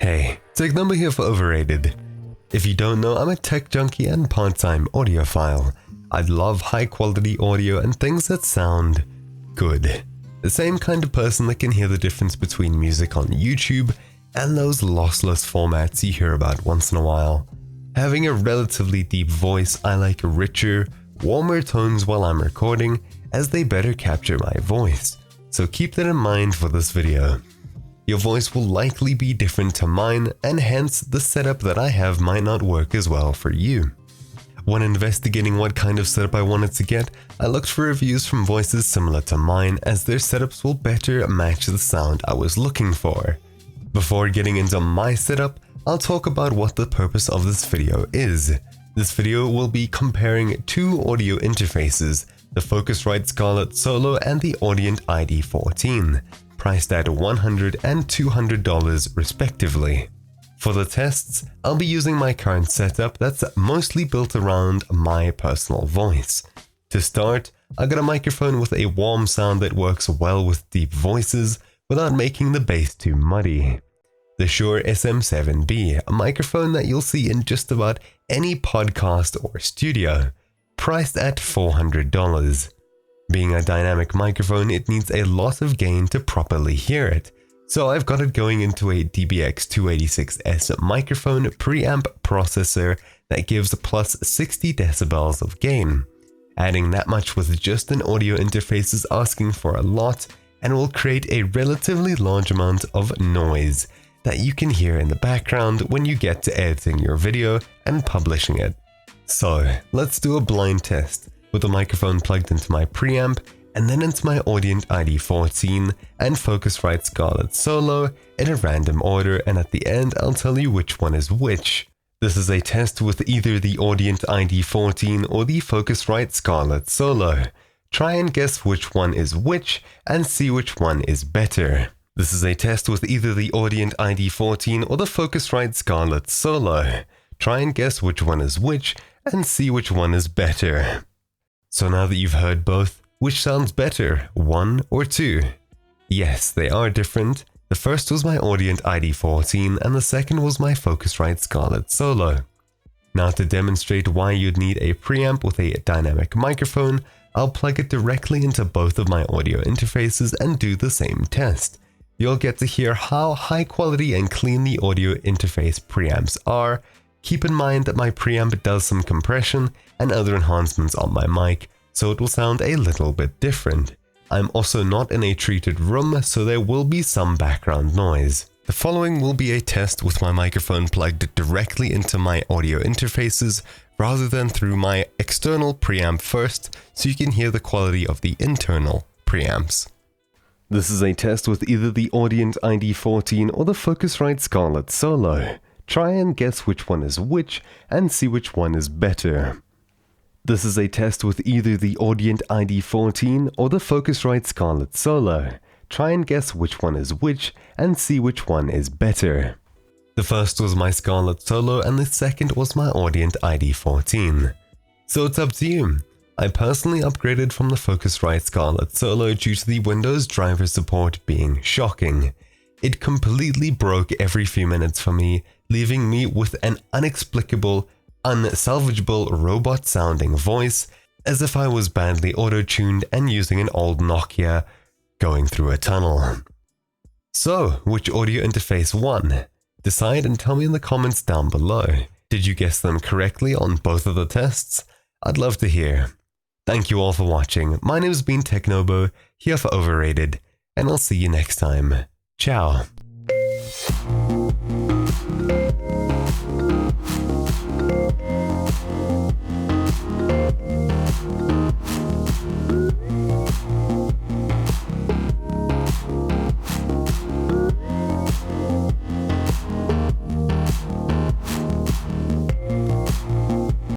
Hey, Technobo here for Overrated. If you don't know, I'm a tech junkie and part-time audiophile. I love high-quality audio and things that sound good. The same kind of person that can hear the difference between music on YouTube and those lossless formats you hear about once in a while. Having a relatively deep voice, I like richer, warmer tones while I'm recording, as they better capture my voice. So keep that in mind for this video. Your voice will likely be different to mine, and hence the setup that I have might not work as well for you. When investigating what kind of setup I wanted to get, I looked for reviews from voices similar to mine, as their setups will better match the sound I was looking for. Before getting into my setup, I'll talk about what the purpose of this video is. This video will be comparing two audio interfaces, the Focusrite Scarlett Solo and the Audient iD4, priced at $100 and $200 respectively. For the tests, I'll be using my current setup that's mostly built around my personal voice. To start, I got a microphone with a warm sound that works well with deep voices without making the bass too muddy. The Shure SM7B, a microphone that you'll see in just about any podcast or studio, priced at $400. Being a dynamic microphone, it needs a lot of gain to properly hear it, so I've got it going into a DBX286S microphone preamp processor that gives plus 60 decibels of gain. Adding that much with just an audio interface is asking for a lot and will create a relatively large amount of noise that you can hear in the background when you get to editing your video and publishing it. So let's do a blind test with the microphone plugged into my preamp and then into my Audient iD4 and Focusrite Scarlett Solo in a random order, and at the end I'll tell you which one is which. This is a test with either the Audient iD4 or the Focusrite Scarlett Solo. Try and guess which one is which and see which one is better. This is a test with either the Audient iD4 or the Focusrite Scarlett Solo. Try and guess which one is which and see which one is better. So now that you've heard both, which sounds better, 1 or 2? Yes, they are different. The first was my Audient iD4 and the second was my Focusrite Scarlett Solo. Now to demonstrate why you'd need a preamp with a dynamic microphone, I'll plug it directly into both of my audio interfaces and do the same test. You'll get to hear how high quality and clean the audio interface preamps are. Keep in mind that my preamp does some compression and other enhancements on my mic, so it will sound a little bit different. I'm also not in a treated room, so there will be some background noise. The following will be a test with my microphone plugged directly into my audio interfaces rather than through my external preamp first, so you can hear the quality of the internal preamps. This is a test with either the Audient iD4 or the Focusrite Scarlett Solo. Try and guess which one is which and see which one is better. This is a test with either the Audient iD4 or the Focusrite Scarlett Solo. Try and guess which one is which and see which one is better. The first was my Scarlett Solo and the second was my Audient iD4. So it's up to you. I personally upgraded from the Focusrite Scarlett Solo due to the Windows driver support being shocking. It completely broke every few minutes for me, leaving me with an inexplicable, unsalvageable robot-sounding voice, as if I was badly auto-tuned and using an old Nokia going through a tunnel. So, which audio interface won? Decide and tell me in the comments down below. Did you guess them correctly on both of the tests? I'd love to hear. Thank you all for watching. My name's been Technobo, here for Overrated, and I'll see you next time. Ciao.